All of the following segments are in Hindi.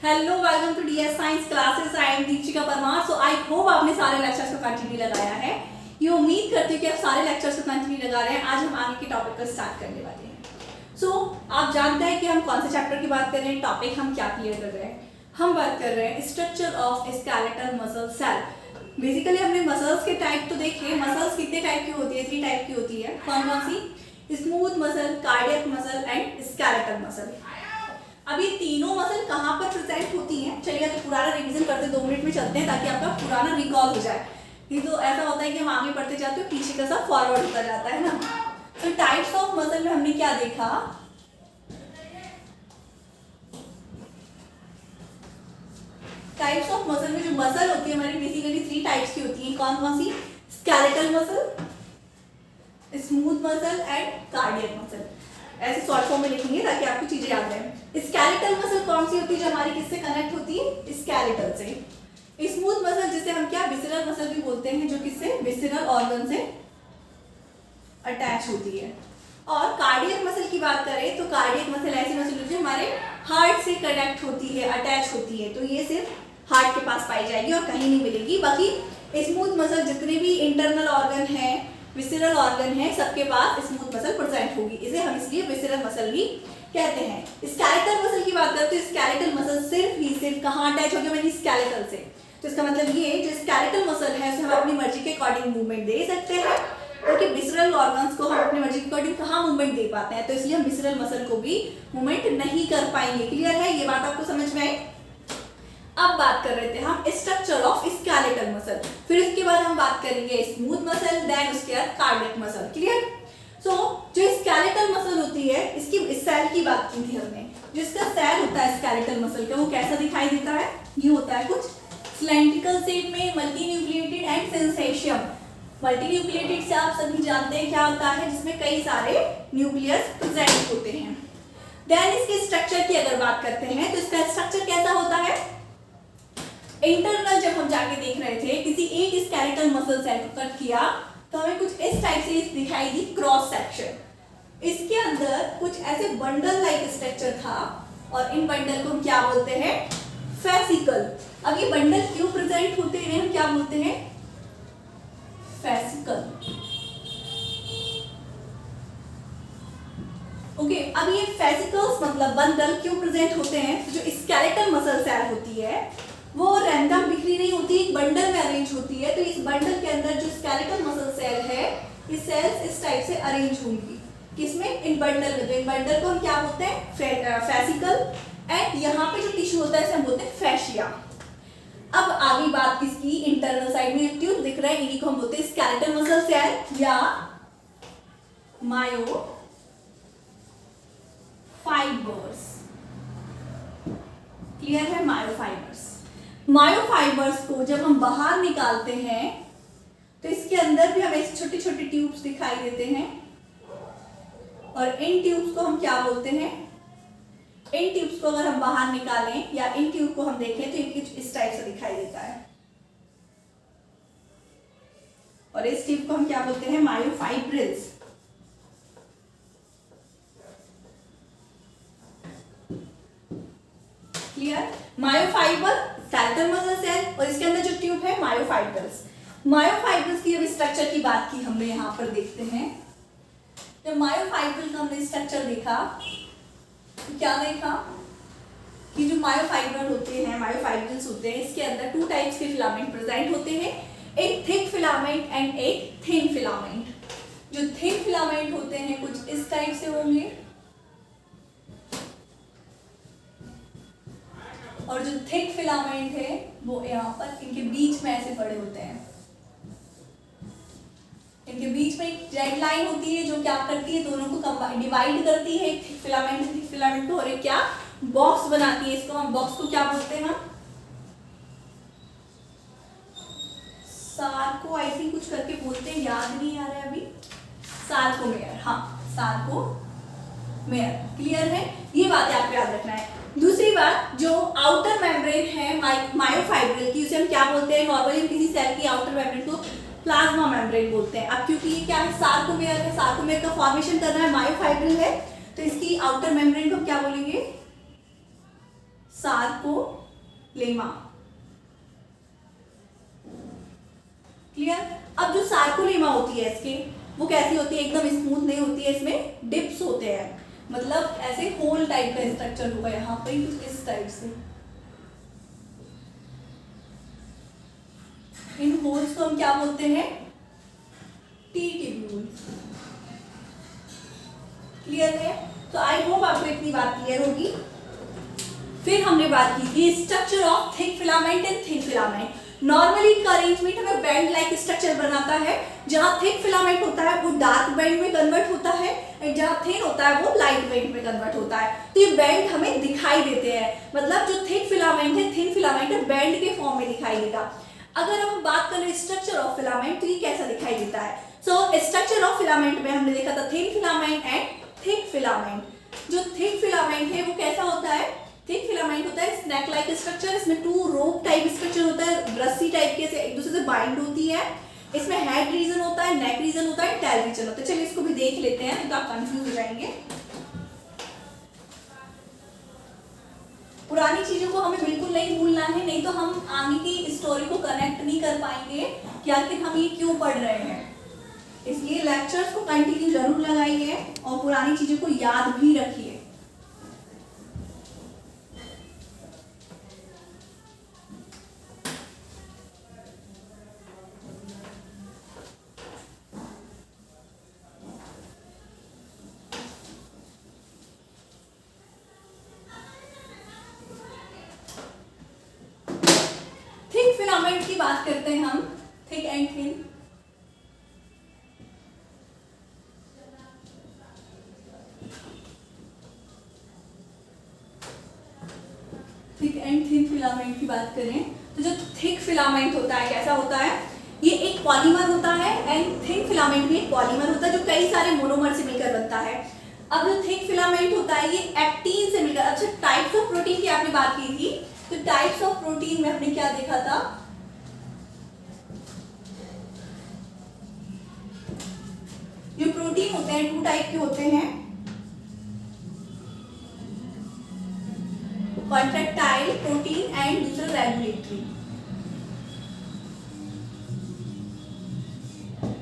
Hello, welcome to DS science classes. I am Deepika Parmar. So I hope आपने सारे लेक्चर्स को कंटिन्यू लगाया है। ये उम्मीद करती हूँ कि आप सारे लेक्चर्स को कंटिन्यू लगा रहे हैं। आज हम आगे के टॉपिक को स्टार्ट करने वाले हैं। सो आप जानते हैं कि हम कौन से चैप्टर की बात कर रहे हैं, टॉपिक हम क्या क्लियर कर रहे हैं। हम बात कर रहे हैं structure of skeletal muscle cell. Basically हमने मसल्स के टाइप तो देखे। मसल्स कितने टाइप की होती है? 3 टाइप की होती है। कौन कौन सी? Smooth muscle, cardiac muscle and skeletal muscle. अब ये तीनों मसल कहाँ पर प्रेजेंट होती हैं? चलिए तो पुराना रिवीजन करते 2 मिनट में चलते हैं ताकि आपका पुराना रिकॉल हो जाए। नहीं तो ऐसा होता है कि हम आगे बढ़ते जाते हैं, पीछे का सब फॉरवर्ड होता जाता है ना। तो टाइप्स ऑफ मसल में हमने क्या देखा? टाइप्स ऑफ मसल में जो मसल होती है हमारी बेसिकली 3 टाइप्स की होती है। कौन कौन सी? Skeletal muscle, smooth muscle and cardiac muscle. ऐसे शॉर्ट फॉर्म में लिखेंगे ताकि आपको चीजें याद रहे। स्केलेटल मसल कौन सी होती है? जो हमारी किससे कनेक्ट होती है? स्केलेटल से। स्मूथ मसल जिसे हम क्या विसरल मसल भी बोलते हैं, जो किससे? विसरल ऑर्गन से अटैच होती है। और कार्डियक मसल की बात करें तो कार्डियक मसल ऐसी मसल होती है जो हमारे हार्ट से कनेक्ट होती है, अटैच होती है। तो ये सिर्फ हार्ट के पास पाई जाएगी और कहीं नहीं मिलेगी। बाकी स्मूथ मसल जितने भी इंटरनल ऑर्गन है, विसरल ऑर्गन है, सबके पास स्मूथ मसल प्रेजेंट होगी। इसे हम इसलिए विसरल मसल भी कहते हैं। स्केलेटल मसल की बात करते हैं तो स्केलेटल मसल सिर्फ कहाँ अटैच हो गया? यानी स्केलेटल से। तो इसका मतलब ये जो स्केलेटल मसल है उसे हम अपनी मर्जी के अकॉर्डिंग मूवमेंट दे सकते हैं, क्योंकि विसरल ऑर्गन्स को हम अपनी मर्जी के अकॉर्डिंग कहाँ मूवमेंट दे पाते हैं, तो इसलिए हम विसरल मसल को भी मूवमेंट नहीं कर पाएंगे। क्लियर है? ये बात आपको समझ में आई? अब बात कर रहे थे हम स्ट्रक्चर ऑफ स्केलेटल मसल। फिर उसके बाद हम बात करेंगे स्मूथ मसल, देन उसके बाद कार्डियक मसल। क्लियर? सो जो स्केलेटल मसल होती है, इसकी इस सेल की बात की थी हमने। जो इसका सेल होता है स्केलेटल मसल का, वो कैसा दिखाई देता है? ये होता है कुछ सिलेंड्रिकल शेप में, multi nucleated and syncytium. Multi nucleated से आप सभी जानते हैं क्या होता है, जिसमें कई सारे न्यूक्लियस प्रेजेंट होते हैं। देन इसके स्ट्रक्चर की अगर बात करते हैं तो इसका स्ट्रक्चर कैसा होता है? इंटरनल जब हम जाके देख रहे थे, किसी एक स्केलेटल मसल सेल को कट किया तो हमें कुछ इस टाइप से दिखाई दी क्रॉस सेक्शन। इसके अंदर कुछ ऐसे बंडल लाइक स्ट्रक्चर था और इन बंडल को हम क्या बोलते हैं? फेसिकल। अब ये बंडल क्यों प्रेजेंट होते हैं, हम क्या बोलते हैं? फेसिकल। ओके, अब ये फेसिकल्स मतलब बंडल क्यों प्रेजेंट होते हैं? तो जो स्केलेटल मसल सेल होती है वो रैंडम बिखरी नहीं होती, एक बंडल में अरेंज होती है। तो इस बंडल के अंदर जो स्केलेटल मसल सेल है, ये सेल्स इस टाइप से अरेंज होंगी। किसमें? इन बंडल में। तो इन बंडल को हम क्या बोलते हैं? फेसिकल। एंड यहाँ पे जो टिश्यू होता है इसे हम बोलते हैं फैशिया। अब आगे बात किसकी? इंटरनल साइड में ट्यूब दिख रहा है, इन्हीं को हम बोलते हैं स्केलेटल मसल सेल या मायो फाइबर्स। क्लियर है? मायोफाइबर्स। मायोफाइबर्स को जब हम बाहर निकालते हैं तो इसके अंदर भी हमें छोटे छोटे ट्यूब्स दिखाई देते हैं और इन ट्यूब्स को हम क्या बोलते हैं? इन ट्यूब्स को अगर हम बाहर निकालें या इन ट्यूब को हम देखें तो ये कुछ इस टाइप से दिखाई देता है और इस ट्यूब को हम क्या बोलते हैं? Myofibrils. Clear? Myofiber skeletal muscle cell और इसके अंदर जो ट्यूब है मायोफाइब्रल्स। मायोफाइब्रल्स की जब स्ट्रक्चर की बात की हमने यहाँ पर देखते हैं, जब मायोफाइब्रल का हमने स्ट्रक्चर देखा तो क्या देखा कि जो मायोफाइबर होते हैं, मायोफाइब्रल्स होते हैं, इसके अंदर 2 टाइप्स के फिलामेंट प्रेजेंट होते हैं, एक थिक फिलामेंट एंड एक थिन फिलामेंट। जो थिन फिलामेंट होते हैं कुछ इस टाइप से होंगे और जो थिक फिलामेंट है वो यहाँ पर इनके बीच में ऐसे पड़े होते हैं। इनके बीच में एक जेड लाइन होती है जो क्या करती है? दोनों को डिवाइड करती है, एक थिक फिलामेंट को, और एक क्या बॉक्स बनाती है। इसको हम बॉक्स को क्या बोलते हैं? सार्को आई थिंक कुछ करके बोलते हैं, याद नहीं आ रहा है अभी। सार्कोमेयर। हाँ, सार्कोमेयर। क्लियर है? ये बात आपको याद रखना है। दूसरी बात, जो आउटर मेम्ब्रेन है मायोफाइब्रल की, उसे हम क्या बोलते हैं? नॉर्मली किसी सेल की आउटर मेम्ब्रेन को प्लाज्मा मेम्ब्रेन बोलते हैं। अब क्योंकि ये क्या है? सार्कोमेयर है, सार्कोमेयर का फॉर्मेशन कर रहा है, मायोफाइब्रल है, तो इसकी आउटर मेम्ब्रेन को हम क्या बोलेंगे? सार्कोलेमा। क्लियर। अब जो सार्कोलेमा होती है इसके, वो कैसी होती है, एकदम स्मूथ नहीं होती है, इसमें डिप्स होते हैं, मतलब ऐसे होल टाइप का स्ट्रक्चर होगा यहाँ पे कुछ इस टाइप से। इन होल्स को हम क्या बोलते हैं, टी ट्यूब्यूल। क्लियर है। तो आई होप आपको इतनी बात क्लियर होगी। फिर हमने बात की थी structure of thick filament and thin filament. Normally इनका अरेंजमेंट हमें बैंड लाइक स्ट्रक्चर बनाता है, जहां थिक फिलामेंट होता है वो डार्क बैंड में कन्वर्ट होता है, और जहां थिन होता है वो लाइट बैंड में कन्वर्ट होता है। तो ये बैंड हमें दिखाई देते हैं, मतलब जो थिक फिलामेंट है, थिन फिलामेंट है, बैंड के फॉर्म में दिखाई देगा। अगर हम बात करें स्ट्रक्चर ऑफ फिलामेंट, तो ये कैसा दिखाई देता है। सो स्ट्रक्चर ऑफ फिलामेंट में हमने देखा था thin filament and thick filament. जो थिक फिलामेंट है वो कैसा होता है, थिक फिलामेंट होता है स्नैक लाइक स्ट्रक्चर, इसमें टू रोप टाइप स्ट्रक्चर होता है, रस्सी टाइप के से एक दूसरे से बाइंड होती है। इसमें हेड रीजन होता है, नेक रीजन होता है, टेल रीजन होता है। चलिए इसको भी देख लेते हैं, तो आप कंफ्यूज हो जाएंगे। पुरानी चीजों को हमें बिल्कुल नहीं भूलना है, नहीं तो हम आगे की स्टोरी को कनेक्ट नहीं कर पाएंगे कि आखिर हम ये क्यों पढ़ रहे हैं। इसलिए लेक्चर्स को कंटिन्यू जरूर लगाइए और पुरानी चीजों को याद भी रखिए। थिक फिलामेंट की बात करते हैं हम, thick and thin. Thick and thin filament की बात करें तो जो थिक फिलामेंट होता है कैसा होता है, ये एक पॉलीमर होता है, एंड थिन फिलामेंट भी एक पॉलीमर होता है जो कई सारे मोनोमर से मिलकर बनता है। अब जो थिक फिलामेंट होता है ये एक्टिन से मिलकर, अच्छा टाइप्स ऑफ प्रोटीन की आपने बात की थी, तो टाइप्स ऑफ प्रोटीन में हमने क्या देखा था, जो प्रोटीन होते हैं टू टाइप के होते हैं, कॉन्ट्रैक्टाइल प्रोटीन एंड दूसरा रेगुलेटरी।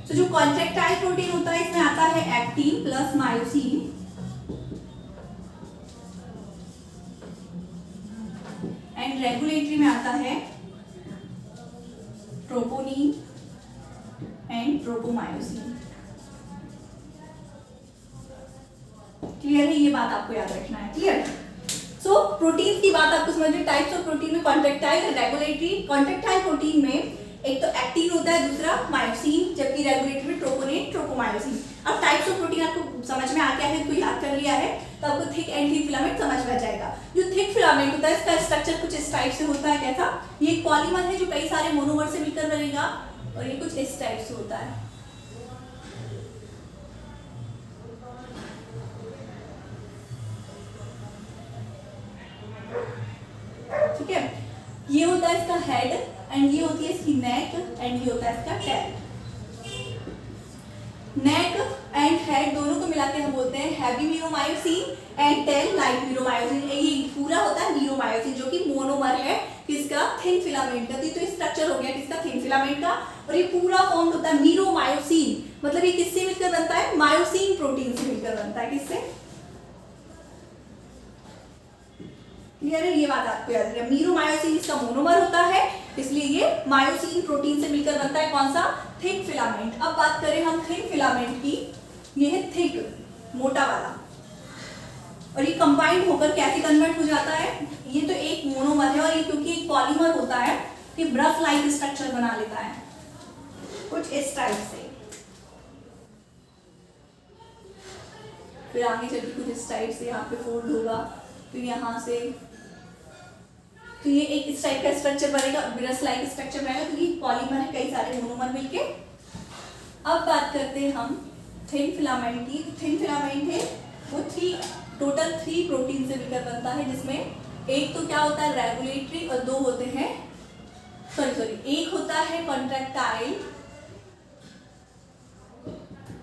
तो जो कॉन्ट्रैक्टाइल प्रोटीन होता है इसमें आता है actin plus myosin, and regulatory में आता है ट्रोपोनिन एंड ट्रोपोमायोसिन। क्लियर है, ये बात आपको याद रखना है। क्लियर। सो प्रोटीन की बात आपको समझ में, टाइप्स ऑफ प्रोटीन में कॉन्ट्रैक्टाइल और रेगुलेटरी। कॉन्ट्रैक्टाइल प्रोटीन में एक तो एक्टिन होता है, दूसरा मायोसिन, जबकि रेगुलेटरी में ट्रोपोनिन ट्रोपोमायोसिन। अब टाइप्स ऑफ प्रोटीन आपको समझ में आ गया है, इसको याद कर लिया है, तो आपको थिक एंड थिन फिलामेंट समझ में आ जाएगा। जो थिक फिलामेंट होता है इसका स्ट्रक्चर कुछ इस टाइप से होता है, कैसा, ये एक पॉलीमर है जो कई सारे मोनोमर से मिलकर बनेगा, और ये कुछ इस टाइप से होता है। ठीक है, ये होता है इसका हेड, एंड ये होती है इसकी नेक, एंड ये होता है इसका टेल। नेक एंड हेड दोनों को मिलाकर हम बोलते हैं heavy meromyosin and tail light meromyosin. ये पूरा होता है मीरोमायोसिन जो कि मोनोमर है किसका, थिन फिलामेंट का। तो स्ट्रक्चर हो गया किसका, थिन फिलामेंट का, और ये पूरा फॉर्म होता है मीरोमायोसिन, मतलब ये किससे मिलकर बनता है, मायोसिन प्रोटीन से मिलकर बनता है। किससे, क्लियर है, ये बात आपको याद रखना। मीरोमायोसिन इसका मोनोमर होता है, इसलिए ये मायोसिन प्रोटीन से मिलकर बनता है कौन सा, थिक फिलामेंट। अब बात करें हम थिन फिलामेंट की, ये है थिक, मोटा वाला, और ये कंबाइंड होकर कैसे कन्वर्ट हो जाता है, ये तो एक मोनोमर है, और ये क्योंकि एक पॉलीमर होता है ये ब्रश लाइक स्ट्रक्चर बना लेता है कुछ इस टाइप से। फिर आगे चल के कुछ इस टाइप से यहाँ पे फोल्ड होगा, फिर यहाँ से, तो ये एक इस टाइप का स्ट्रक्चर बनेगा, ब्रश लाइक स्ट्रक्चर बनेगा, क्योंकि पॉलीमर है, कई सारे मोनोमर मिलके। अब बात करते हैं हम थिन फिलामेंट की। थिन फिलामेंट है वो टोटल 3 प्रोटीन से मिलकर बनता है, जिसमें एक तो क्या होता है रेगुलेटरी, और दो होते हैं एक होता है कॉन्ट्रैक्टाइल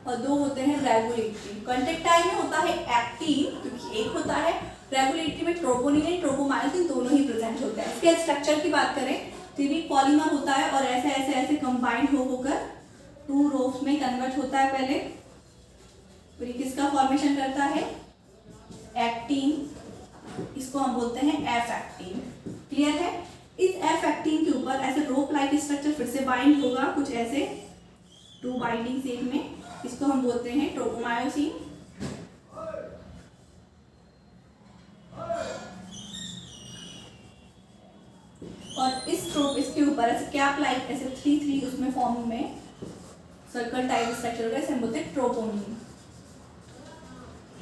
और दो होते हैं रेगुलेटरी। कॉन्ट्रैक्टाइल में होता है एक्टिन, क्योंकि एक होता है, रेगुलेटरी में ट्रोपोनिन एंड ट्रोपोमायोसिन दोनों ही प्रेजेंट होते हैं। इसके स्ट्रक्चर की बात करें तो ये पॉलीमर होता है और ऐसे ऐसे ऐसे कंबाइंड होकर 2 रोव्स में कन्वर्ट होता है पहले। फिर किसका फॉर्मेशन करता है? एक्टिन, इसको हम बोलते हैं एफ एक्टिन। क्लियर है? इस एफ एक्टिन के ऊपर ऐसे रोप लाइक स्ट्रक्चर फिर से बाइंड होगा कुछ ऐसे 2 बाइंडिंग शेप में, इसको हम बोलते हैं ट्रोपोमायोसिन। और इसके ऊपर ऐसे कैप लाइक ऐसे 3 उसमें फॉर्म में सर्कल टाइप स्ट्रक्चर होगा, इसे हम बोलते हैं ट्रोपोनिन।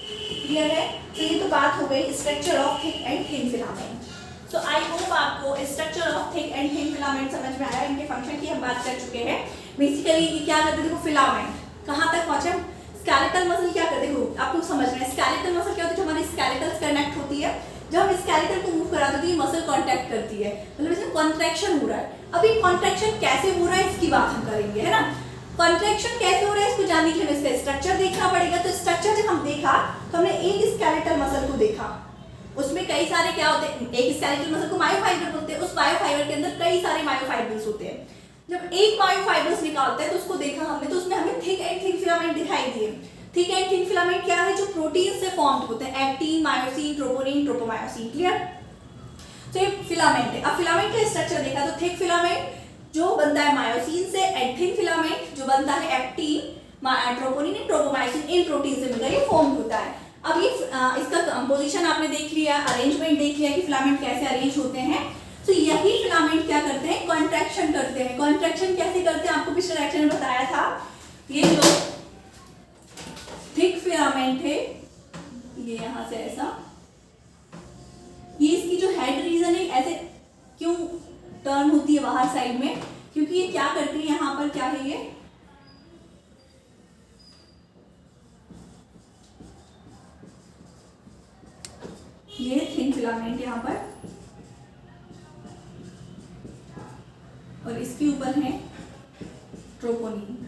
क्लियर है? तो ये तो बात हो गई structure of thick and thin filament. So I hope आपको structure of thick and thin filament समझ में आया। इनके फंक्शन की हम बात कर चुके हैं। बेसिकली ये क्या करते हैं? देखो फिलामेंट कहाँ तक पहुंचे? स्केलेटल मसल क्या करते हैं? आपको समझना है स्केलेटल मसल क्या होती है? जो हमारी स्केलेटल कनेक्ट होती है, जब हम स्केलेटल को मूव कराते हैं तो ये मसल कांटेक्ट करती है, मतलब इसमें कॉन्ट्रैक्शन हो रहा है। अभी कॉन्ट्रैक्शन कैसे हो रहा है इसकी बात हम करेंगे, है ना। कॉन्ट्रैक्शन कैसे हो रहा है इसको जानने के लिए इसका स्ट्रक्चर देखना पड़ेगा। तो स्ट्रक्चर जब हम देखा तो हमने एक स्केलेटल मसल को देखा, उसमें कई सारे क्या होते हैं? एक स्केलेटल मसल को मायोफाइबर बोलते हैं। उस मायोफाइबर के अंदर कई सारे मायोफाइबर्स होते हैं। जब एक मायोफाइबर्स निकालते हैं तो उसको देखा हमने, तो उसमें हमें थिक एंड थिन फिलामेंट दिखाई दिए। थिक एंड थिन फिलामेंट क्या है? जो प्रोटीन से फॉर्म्ड होते हैं, actin, myosin, troponin, tropomyosin. Clear? तो ये फिलामेंट है। अब फिलामेंट का स्ट्रक्चर देखा तो थिक फिलामेंट जो बनता है मायोसिन से, एंड थिन फिलामेंट जो बनता है actin, troponin and tropomyosin, in protein से मिलकर ये फॉर्म होता है। अब ये इसका कंपोजिशन आपने देख लिया, अरेंजमेंट देख लिया कि फिलामेंट कैसे अरेंज होते हैं। तो यही फिलामेंट क्या करते हैं? कॉन्ट्रैक्शन करते हैं। कॉन्ट्रैक्शन कैसे करते हैं? आपको पिछले लेक्चर में बताया था। ये जो थिक फिलामेंट है, ये यहाँ से ऐसा, ये इसकी जो हेड रीजन है ऐसे क्यों टर्न होती है बाहर साइड में? क्योंकि ये क्या करती है, यहाँ पर क्या है, ये थिन फिलामेंट यहाँ पर, और इसके ऊपर है ट्रोपोनिन।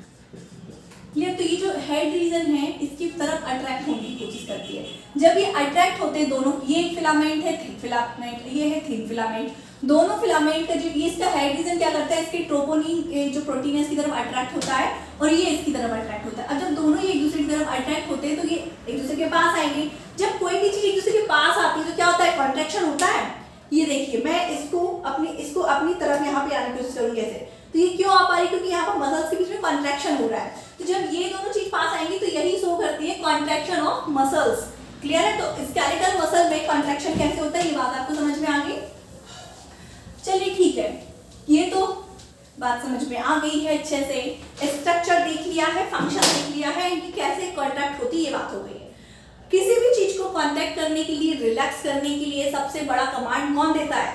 क्लियर? तो ये जो हेड रीजन है इसकी तरफ अट्रैक्ट होने की कोशिश करती है। जब ये अट्रैक्ट होते हैं दोनों, ये एक फिलामेंट है थिक फिलामेंट, ये है थिन फिलामेंट, दोनों फिलामेंट का जो ये इसका हेड रीजन क्या करता है? इसके ट्रोपोनिन जो प्रोटीन है इसकी तरफ अट्रैक्ट होता है और ये इसकी तरफ अट्रैक्ट होता है। अब जब दोनों ही एक दूसरे की तरफ अट्रैक्ट होते हैं तो ये एक दूसरे के पास आएंगे। जब कोई भी चीज एक दूसरे के पास आती है तो क्या होता है? कॉन्ट्रैक्शन होता है। ये देखिए, मैं इसको अपनी तरफ यहाँ पे आने की कोशिश करूंगी ऐसे, तो ये क्यों आ पा रही? क्योंकि यहाँ पर मसल्स के बीच में कॉन्ट्रैक्शन हो रहा है। तो जब ये दोनों चीज पास आएंगी तो यही शो करती है कॉन्ट्रैक्शन ऑफ मसल्स। क्लियर है? तो स्केलेटल मसल में कॉन्ट्रैक्शन कैसे होता है ये बात आपको समझ में आ गई। चलिए ठीक है, ये तो बात समझ में आ गई है अच्छे से। स्ट्रक्चर देख लिया है, फंक्शन देख लिया है, इनकी कैसे कॉन्ट्रैक्ट होती है ये बात हो गई है। किसी भी चीज को कॉन्ट्रैक्ट करने के लिए, रिलैक्स करने के लिए सबसे बड़ा कमांड कौन देता है?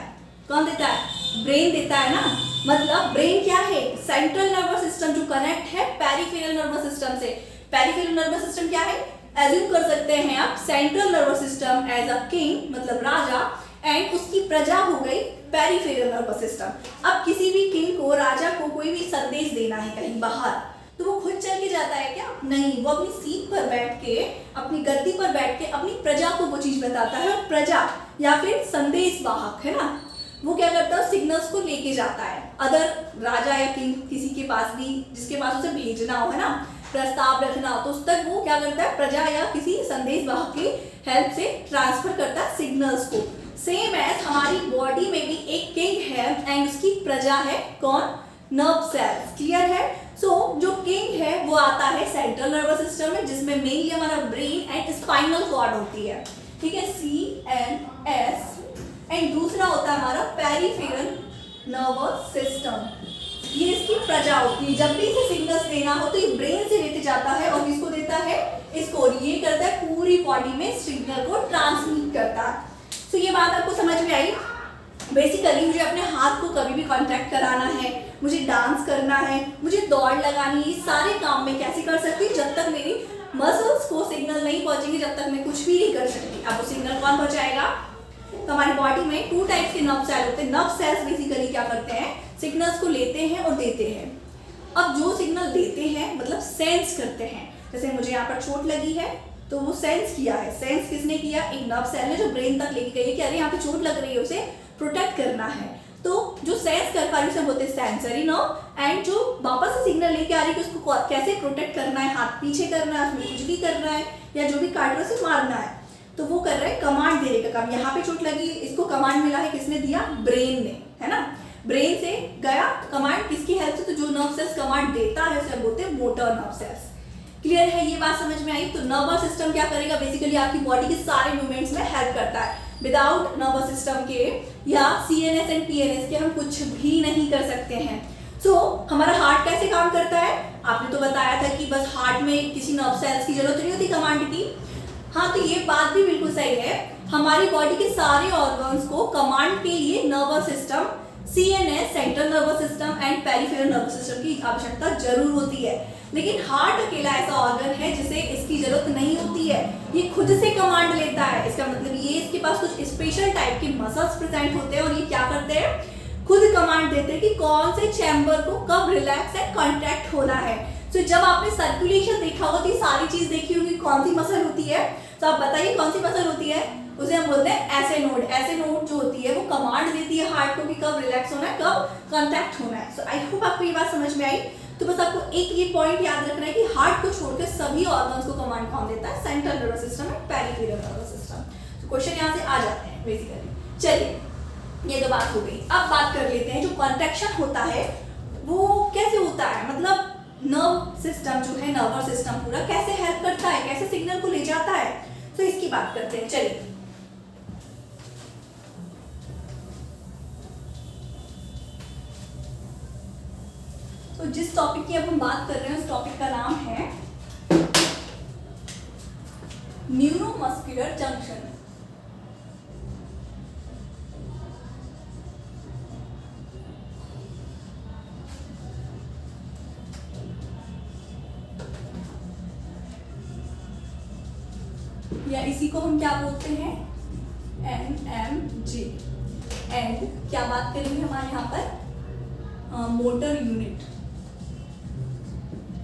कौन देता है? ब्रेन देता है ना। मतलब ब्रेन क्या है? सेंट्रल नर्वस सिस्टम जो कनेक्ट है पेरिफेरल नर्वस सिस्टम से। पेरिफेरल नर्वस सिस्टम क्या है? एज्यूम कर सकते हैं आप central nervous system as a king, मतलब राजा, एंड उसकी प्रजा हो गई पेरिफेरल नर्वस सिस्टम। अब किसी भी किंग को, राजा को कोई भी संदेश देना है कहीं बाहर, तो वो खुद चल के जाता है क्या? नहीं, वो अपनी सीट पर बैठ के, अपनी गद्दी पर बैठ के अपनी प्रजा को वो चीज बताता है। और प्रजा या फिर संदेश वाहक है ना, वो क्या करता है? सिग्नल्स को लेके जाता है अदर राजा या किंग, किसी के पास भी जिसके पास उसे भेजना हो, है ना, प्रस्ताव रखना हो, तो उस तक वो क्या करता है? प्रजा या किसी संदेश वाहक की हेल्प से ट्रांसफर करता है सिग्नल्स को। सेम एज हमारी बॉडी में भी एक किंग है एंड उसकी प्रजा है कौन? Nerve cells. क्लियर है? सो जो किंग है वो आता है सेंट्रल नर्वस सिस्टम में, जिसमें मेनली हमारा ब्रेन एंड स्पाइनल कॉर्ड होती है। ठीक है, CNS, एंड दूसरा होता है हमारा पेरिफेरल नर्वस सिस्टम, ये इसकी प्रजा होती है। जब भी इसे सिग्नल्स देना हो तो ये ब्रेन से लेते जाता है और किसको देता है? इसको, और ये करता है पूरी बॉडी में सिग्नल को ट्रांसमिट करता है। तो ये बात आपको समझ में आई। बेसिकली मुझे अपने हाथ को कभी भी कॉन्ट्रैक्ट कराना है, मुझे डांस करना है, मुझे दौड़ लगानी है, सारे काम मैं कैसे कर सकती हूँ? जब तक मेरी मसल्स को सिग्नल नहीं पहुंचेंगे जब तक मैं कुछ भी नहीं कर सकती। अब वो सिग्नल कौन पहुंचाएगा? तो हमारी बॉडी में 2 टाइप के नर्व सेल होते हैं। नर्व सेल्स बेसिकली क्या करते हैं? सिग्नल्स को लेते हैं और देते हैं। अब जो सिग्नल देते हैं मतलब सेंस करते हैं, जैसे मुझे यहाँ पर चोट लगी है तो वो सेंस किया है। सेंस किसने किया? एक नर्व सेल ने जो ब्रेन तक लेके गई है कि अरे यहाँ पे चोट लग रही है, उसे प्रोटेक्ट करना है। तो जो सेंस कर पा रही है उसे बोलते हैं सेंसरी नर्व, एंड जो वापस से सिग्नल लेके आ रही है कि उसको कैसे प्रोटेक्ट करना है, हाथ पीछे करना है, उसमें कुछ भी करना है या जो भी काट रहा है उसे मारना है, तो वो कर रहा है कमांड देने का काम। यहाँ पे चोट लगी, इसको कमांड मिला है, किसने दिया? ब्रेन ने, है ना। ब्रेन से गया कमांड, किसकी हेल्प से? तो जो नर्व सेल्स कमांड देता है उसे बोलते हैं मोटर नर्व सेल्स। क्लियर है? ये बात समझ में आई? तो नर्वस सिस्टम क्या करेगा? बेसिकली आपकी बॉडी के सारे मूवमेंट्स में हेल्प करता है। विदाउट नर्वस सिस्टम के या सीएनएस एंड पीएनएस के हम कुछ भी नहीं कर सकते हैं। सो हमारा हार्ट कैसे काम करता है? आपने तो बताया था कि बस हार्ट में किसी नर्व सेल्स की जरूरत नहीं होती कमांड की। हाँ, तो ये बात भी बिल्कुल सही है। हमारी बॉडी के सारे ऑर्गन्स को कमांड के लिए nervous system, CNS central nervous system and peripheral nervous system की आवश्यकता जरूर होती है। लेकिन हार्ट अकेला ऐसा ऑर्गन है जिसे इसकी जरूरत नहीं होती है, ये खुद से कमांड लेता है। इसका मतलब ये इसके पास कुछ स्पेशल टाइप के मसल्स प्रेजेंट होते हैं और ये क्या करते हैं? खुद कमांड देते हैं कि कौन से चैम्बर को कब रिलैक्स एंड कॉन्ट्रैक्ट होना है। तो जब आपने सर्कुलेशन देखा होगा तो ये सारी चीज देखी होगी, कौन सी मसल होती है? तो आप बताइए कौन सी मसल होती है? उसे हम बोलते हैं एसे नोड। एसे नोड जो होती है वो कमांड देती है हार्ट को कि कब रिलैक्स होना है, कब कॉन्ट्रैक्ट होना है। सो आई होप आपको ये बात समझ में आई। तो बस आपको एक ये पॉइंट याद रखना है कि हार्ट को छोड़कर सभी ऑर्गन्स को कमांड कौन देता है? Central nervous system and peripheral nervous system. तो क्वेश्चन यहाँ से आ जाते हैं बेसिकली। चलिए, ये तो बात हो गई। अब बात कर लेते हैं जो कॉन्ट्रैक्शन होता है वो कैसे होता है, मतलब नर्व सिस्टम जो है, नर्वस सिस्टम पूरा कैसे हेल्प करता है, कैसे सिग्नल को ले जाता है, तो इसकी बात करते हैं। चलिए, तो जिस टॉपिक की अब हम बात कर रहे हैं उस टॉपिक का नाम है न्यूरोमस्कुलर जंक्शन। या इसी को हम क्या बोलते हैं? NMJ। एंड क्या बात करेंगे हमारे यहाँ पर? Motor unit.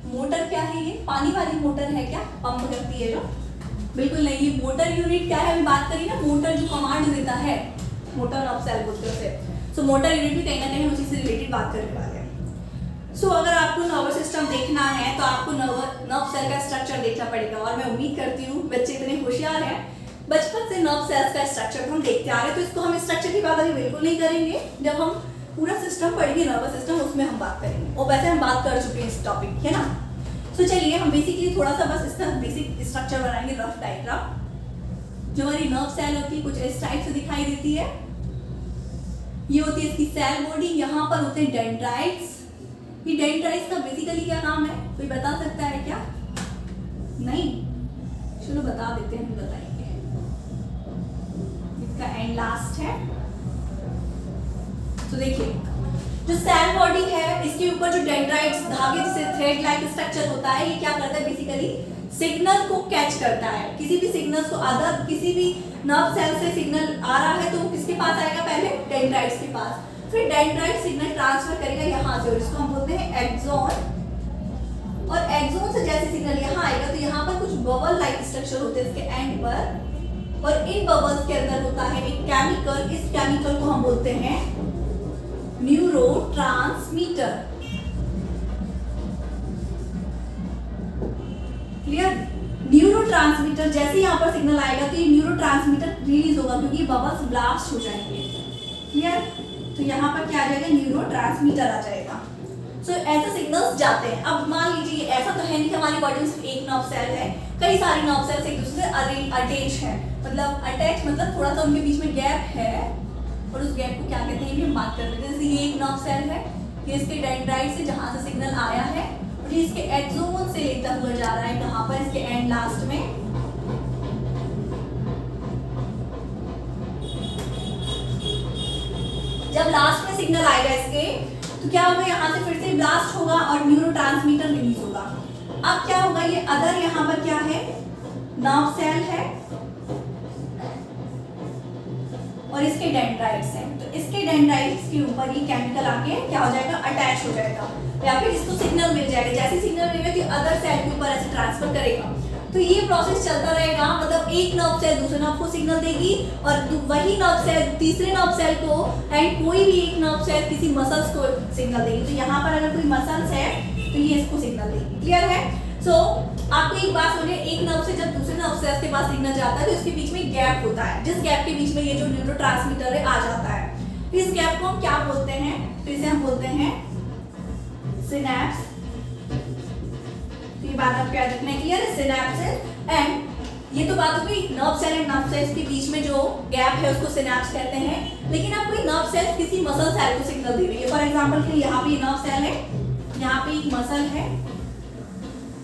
मोटर क्या है? ये पानी वाली मोटर है क्या? पंप करती है जो? बिल्कुल नहीं। ये मोटर यूनिट क्या है? अभी बात करी ना, मोटर जो कमांड देता है, मोटर नर्व सेल बोलते हैं उसे। सो मोटर यूनिट भी कहीं ना कहीं उसी से रिलेटेड बात करने वाले हैं। सो अगर आपको नर्वस सिस्टम देखना है तो आपको नर्व सेल का स्ट्रक्चर देखना पड़ेगा। और मैं उम्मीद करती हूँ बच्चे इतने होशियार हैं, बचपन से नर्व सेल्स का स्ट्रक्चर हम देखते आ रहे हैं, तो इसको हम स्ट्रक्चर की बात अभी बिल्कुल नहीं करेंगे। जब हम पूरा सिस्टम पढ़ेंगे नर्वस सिस्टम, उसमें हम बात करेंगे। और वैसे हम बात कर चुके हैं इस टॉपिक, है ना। तो चलिए हम बेसिकली थोड़ा सा बस इसका बेसिक स्ट्रक्चर बनाएंगे, रफ डायग्राम। जो हमारी नर्व सेल होती है कुछ इस टाइप से दिखाई देती है। ये होती है इसकी सेल बॉडी। यहाँ पर होते हैं डेंड्राइट्स। ये डेंड्राइट्स का बेसिकली क्या काम है, कोई बता सकता है क्या? नहीं? चलो बता देते हैं, हम बताएंगे। इसका एंड लास्ट है। तो देखिए, जो सेल बॉडी है इसके ऊपर जो डेंड्राइट्स धागे जैसे थ्रेड लाइक स्ट्रक्चर होता है, ये क्या करता है? बेसिकली सिग्नल को कैच करता है। किसी भी सिग्नल्स को, अदर किसी भी नर्व सेल से सिग्नल आ रहा है तो वो किसके पास आएगा? पहले डेंड्राइट्स के पास। फिर डेंड्राइट सिग्नल ट्रांसफर करेगा यहाँ से, और इसको हम बोलते हैं एक्सॉन। और एक्सॉन से जैसे सिग्नल यहाँ आएगा तो यहाँ पर कुछ बबल लाइक स्ट्रक्चर होते हैं इसके एंड पर, और इन बबल्स के अंदर होता है एक केमिकल। इस केमिकल को हम बोलते हैं न्यूरोट्रांसमीटर। क्लियर? न्यूरोट्रांसमीटर जैसे यहाँ पर सिग्नल आएगा तो ये न्यूरोट्रांसमीटर रिलीज होगा क्योंकि बबल्स ब्लास्ट हो जाएंगे। क्लियर? तो यहाँ पर क्या आ जाएगा? न्यूरोट्रांसमीटर आ जाएगा। सो ऐसे सिग्नल्स जाते हैं। अब मान लीजिए ऐसा तो है नहीं कि हमारी बॉडी में सिर्फ एक नर्व सेल है, कई सारी नर्व सेल्स एक दूसरे से अटैच है। मतलब अटैच मतलब थोड़ा सा उनके बीच में गैप है, और उस गैप को क्या कहते हैं ये हम बात कर लेते हैं। जैसे ये एक नर्व सेल है, ये इसके डेंड्राइट से जहाँ से सिग्नल आया है, और ये इसके एक्सोन से लेता हुआ जा रहा है कहाँ पर? इसके एंड लास्ट में। जब लास्ट में सिग्नल आएगा इसके तो क्या होगा? यहाँ से फिर से ब्लास्ट होगा और न्यूरोट्रांसमीटर रिलीज होगा। अब क्या होगा? ये अदर यहाँ पर क्या है? नर्व सेल है और इसके डेंड्राइट्स हैं। तो इसके डेंड्राइट्स के ऊपर ये केमिकल आके क्या हो जाएगा? अटैच हो जाएगा, या फिर इसको सिग्नल मिल जाएगा। जैसे सिग्नल मिलेगा तो अदर सेल के ऊपर ऐसे ट्रांसफर करेगा। तो ये प्रोसेस चलता रहेगा, मतलब एक नर्व सेल दूसरे नर्व को सिग्नल देगी और वही नर्व सेल तीसरे नर्व सेल को, एंड कोई भी एक नर्व सेल किसी मसल्स को सिग्नल देगी। तो यहाँ पर अगर कोई मसल्स है तो ये इसको सिग्नल देगी। क्लियर है? सो आपको एक बात समझिए, एक नर्व से जब दूसरे नर्व सेल के पास सिग्नल जाता है तो इसके बीच में गैप होता है, जिस गैप के बीच में ये जो न्यूरोट्रांसमीटर है आ जाता है। इस गैप को हम क्या बोलते हैं? तो इसे हम बोलते हैं सिनैप्स। तो ये बात आपको याद रखना है। क्लियर है? सिनैप्स। एंड ये तो बात हो गई nerve cell and nerve cells के बीच में जो गैप है उसको सिनैप्स कहते हैं। लेकिन अब कोई नर्व सेल किसी मसल सेल को सिग्नल दे रही है, फॉर एग्जांपल कि यहाँ पे नर्व सेल है, यहाँ पे एक मसल है,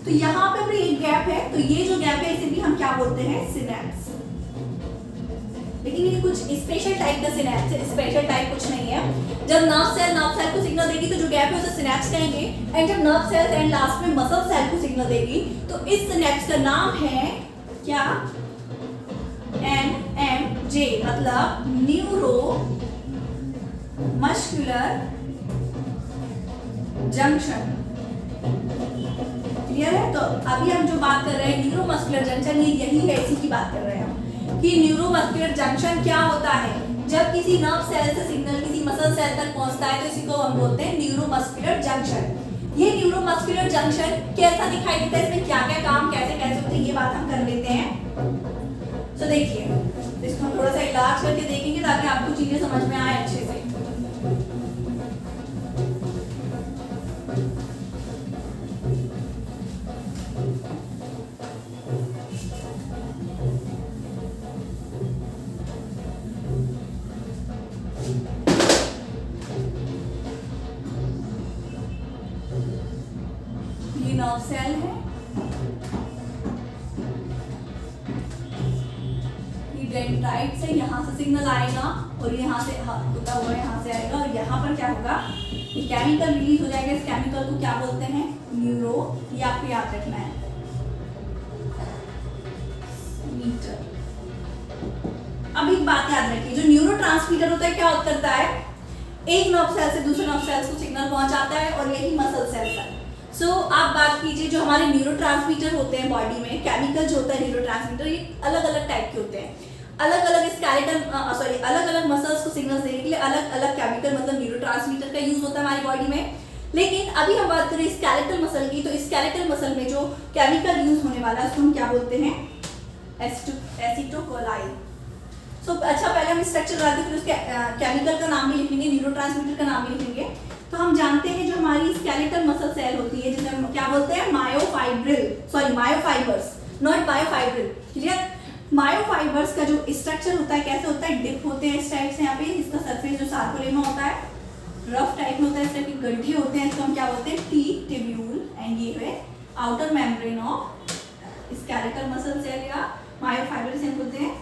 तो यहाँ पे एक गैप है, तो ये जो गैप है इसे भी हम क्या बोलते हैं? सिनैप्स। लेकिन ये कुछ स्पेशल टाइप का सिनैप्स है, स्पेशल टाइप कुछ नहीं है। जब नर्व सेल को सिग्नल देगी तो जो गैप है उसे सिनैप्स कहेंगे, एंड जब नर्व सेल एंड लास्ट में मसल सेल को सिग्नल देगी तो इस सिनैप्स का नाम है क्या? NMJ, मतलब न्यूरो मस्कुलर जंक्शन। क्लियर है? तो अभी हम जो बात कर रहे हैं न्यूरो मस्कुलर जंक्शन, ये यही है, इसी की बात कर रहे हैं हम कि न्यूरो मस्कुलर जंक्शन क्या होता है। जब किसी नर्व सेल से सिग्नल किसी मसल सेल तक पहुंचता है तो इसी को हम बोलते हैं न्यूरो मस्कुलर जंक्शन। ये न्यूरो मस्कुलर जंक्शन कैसा दिखाई देता है, इसमें क्या क्या काम कैसे कैसे होते हैं, ये बात हम कर लेते हैं। तो देखिए, इसको हम थोड़ा सा इलाज करके देखेंगे ताकि आपको चीजें समझ में आए अच्छे से। ये नर्व सेल है, ये डेंड्राइट से यहाँ से सिग्नल आएगा और यहाँ से होता हुआ यहाँ से आएगा, और यहाँ पर क्या होगा? ये केमिकल रिलीज हो जाएगा। इस केमिकल को क्या बोलते हैं? न्यूरो। ये आपको याद रखना है, मीटर। अब एक बात याद रखिए, जो न्यूरोट्रांसमीटर होता है क्या करता है? एक नर्व सेल से दूसरे नर्व सेल्स को सिग्नल पहुंचाता है, और यही मसल सेल्स है। सो आप बात कीजिए, जो हमारे न्यूरोट्रांसमीटर होते हैं बॉडी में, केमिकल जो होता है न्यूरोट्रांसमीटर, ये अलग अलग टाइप के होते हैं। अलग अलग अलग अलग मसल्स को सिग्नल देने के लिए अलग अलग केमिकल मतलब न्यूरोट्रांसमीटर का यूज होता है हमारी बॉडी में। लेकिन अभी हम बात करें स्केलेटल मसल की, तो स्केलेटल मसल में जो केमिकल यूज होने वाला है उसको हम क्या बोलते हैं? एसिटोकोलाइन। सो अच्छा, पहले हम स्ट्रक्चर बनाते हैं, फिर उसके केमिकल का नाम भी लिखेंगे, न्यूरोट्रांसमीटर का नाम भी लिखेंगे। तो हम जानते हैं जो हमारी स्केलेटल मसल सेल होती है जिसे हम क्या बोलते हैं? मायोफाइबर्स, नॉट बायोफाइब्रिल। क्लियर? मायोफाइबर्स का जो स्ट्रक्चर होता है कैसे होता है? डिप होते हैं इस टाइप से। यहाँ पे इसका सरफेस जो सार्कोलेमा होता है रफ टाइप में होता है, इस टाइप के गड्ढे होते हैं, इसको हम क्या बोलते हैं? T tubule. एंड ये है outer membrane of skeletal muscle cell या मायोफाइबर्स, हम बोलते हैं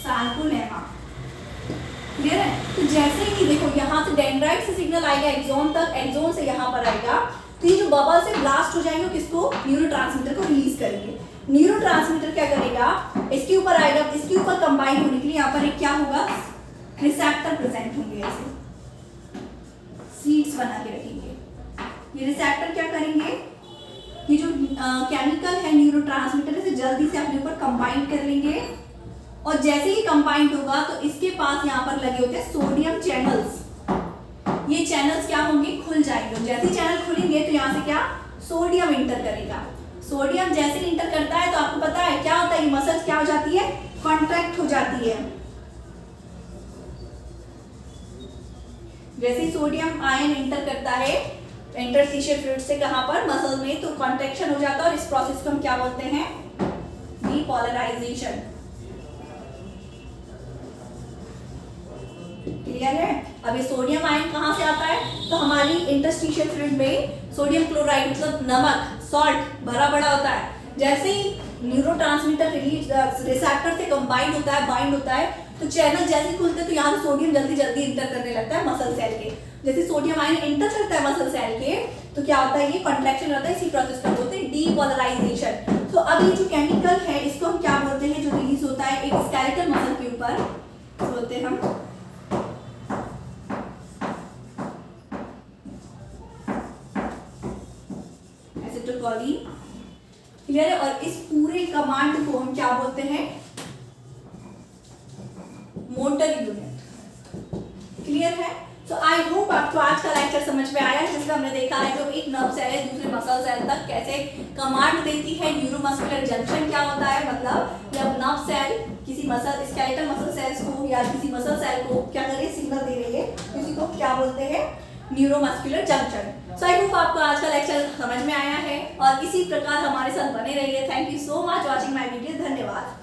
सार्कोलेमा। क्लियर है? तो जैसे ही देखो यहाँ से डेंड्राइट से सिग्नल आएगा एक्सोन तक, एक्सोन से यहाँ पर आएगा, तो ये जो बबल से ब्लास्ट हो जाएंगे किसको? न्यूरोट्रांसमीटर को रिलीज करेंगे। न्यूरोट्रांसमीटर क्या करेगा? इसके ऊपर आएगा, इसके ऊपर कंबाइन होने के लिए यहाँ पर एक क्या होगा? रिसेप्टर प्रेजेंट होंगे, ऐसे सीड्स बना के रखेंगे। ये रिसेप्टर क्या करेंगे? ये जो केमिकल है न्यूरोट्रांसमीटर से जल्दी से अपने ऊपर कंबाइन कर लेंगे, और जैसे ही कंबाइंड होगा तो इसके पास यहाँ पर लगे होते हैं सोडियम चैनल्स। ये चैनल्स क्या होंगे? खुल जाएंगे। जैसे ही चैनल खुलेंगे तो यहाँ से क्या? सोडियम इंटर करेगा। सोडियम जैसे इंटर करता है तो आपको पता है क्या होता है? ये मसल्स क्या हो जाती है? कॉन्ट्रैक्ट हो जाती है। जैसे ही सोडियम आयन इंटर करता है इंटरस्टिशियल फ्लूइड से कहां पर? मसल में, तो कॉन्ट्रैक्शन हो जाता है, और इस प्रोसेस को हम क्या बोलते हैं? डीपोलराइजेशन। क्लियर है? अब ये सोडियम आयन कहां से आता है? तो हमारी इंटरस्टिशियल फ्लूइड में सोडियम क्लोराइड मतलब नमक, सॉल्ट भरा पड़ा होता है। जैसे ही न्यूरोट्रांसमीटर रिलीज रिसेप्टर से कंबाइंड होता है, बाइंड होता है, तो चैनल जैसे खुलते हैं तो यहाँ से सोडियम जल्दी जल्दी इंटर करने लगता है मसल सेल के। जैसे सोडियम आयन इंटर करता है मसल सेल के तो क्या होता है? ये कॉन्ट्रैक्शन होता है। इसी प्रोसेस को बोलते हैं डीपोलराइजेशन। तो अब ये जो केमिकल है इसको हम क्या बोलते हैं? जो रिलीज होता है एक स्केलेटल मसल के ऊपर, बोलते हैं हम एसिटाइलकोलाइन। क्लियर है? और इस पूरे कमांड को हम क्या बोलते हैं? Motor unit. क्लियर है? तो आई होप आपको आज का लेक्चर समझ में आया है, जिसमें हमने देखा है जो एक नर्व सेल है दूसरे मसल सेल तक कैसे कमांड देती है। न्यूरोमस्कुलर जंक्शन क्या होता है, मतलब जब नर्व सेल किसी मसल स्केलेटल मसल सेल्स को या किसी मसल सेल को क्या करे, सिग्नल दे रही है, किसी को क्या बोलते हैं? Neuromuscular junction. So I hope आपको आज का लेक्चर समझ में आया है और इसी प्रकार हमारे साथ बने रहिए। Thank you so much watching my video. धन्यवाद।